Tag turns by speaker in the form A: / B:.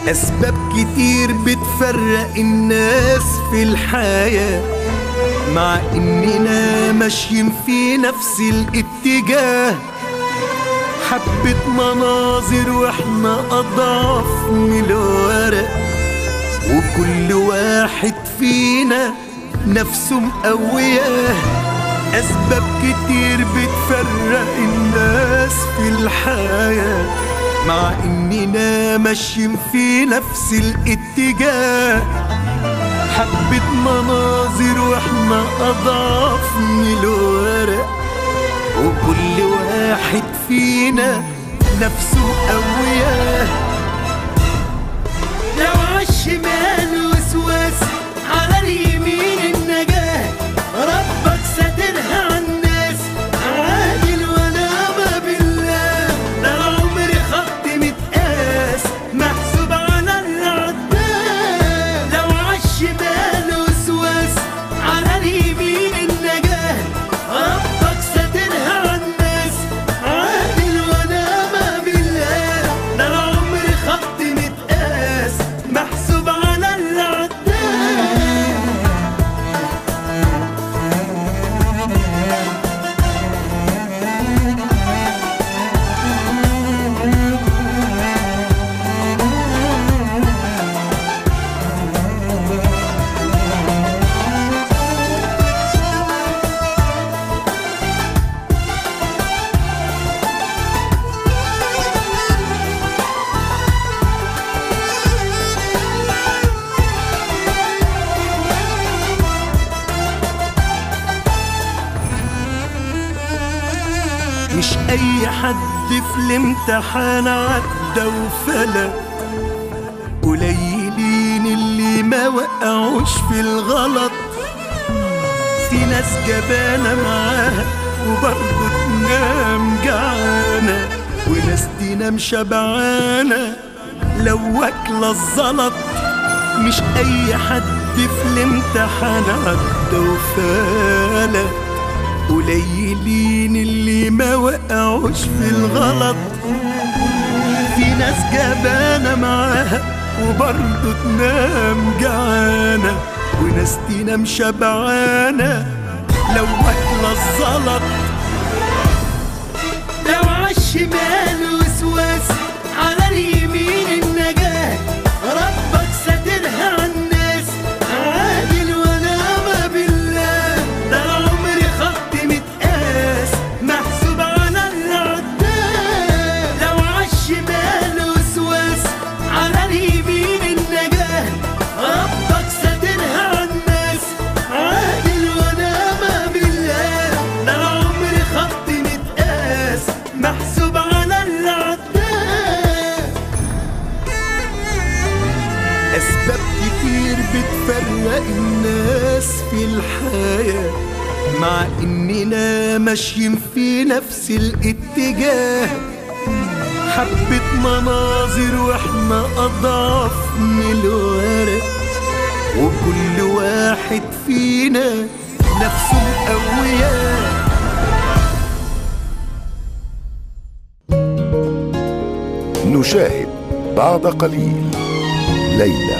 A: أسباب كتير بتفرق الناس في الحياة، مع إننا ماشيين في نفس الاتجاه. حبة مناظر وإحنا أضعف من الورق، وكل واحد فينا نفسه مقوياه. أسباب كتير بتفرق الناس في الحياة، مع إننا ماشيين في نفس الاتجاه. حبة مناظر وإحنا أضعف من الورق، وكل واحد فينا نفسه مقوياه. لو عالشمال وسواس، على اليمين النجاة. ربك ساترها عالناس، عادل ونعم بالله. ده العمر خط متقاس، محسوب على العداد. لو عالشمال وسواس، على اليمين النجاة. ربك ساترها عالناس، عادل ونعم بالله. ده العمر خط متقاس، محسوب على العداد. مش أي حد في الامتحان عدى وفلت، قليلين اللي ما وقعوش في الغلط. في ناس جبانة معاها وبرضه تنام جعانة، وناس تنام شبعانة لو واكلة الزلط. مش أي حد في الامتحان عدى وفلت، قليلين اللي ما وقعوش في الغلط. في ناس جبانة معاها وبرضه تنام جعانة، وناس تنام شبعانة لو واكلة الزلط. لو عالشمال وسواس، على اليمين النجاة. ربك ساترها عالناس، عادل ونعم بالله. ده العمر خط متقاس، محسوب على العداد. لو عالشمال وسواس، على اليمين النجاة. ربك ساترها عالناس، عادل ونعم بالله. ده العمر خط متقاس، محسوب على العداد. أسباب كتير بتفرق الناس في الحياة، مع إننا ماشيين في نفس الاتجاه. حبة مناظر وإحنا أضعف من الورق، وكل واحد فينا نفسه مقوياه.
B: نشاهد بعد قليل ليلى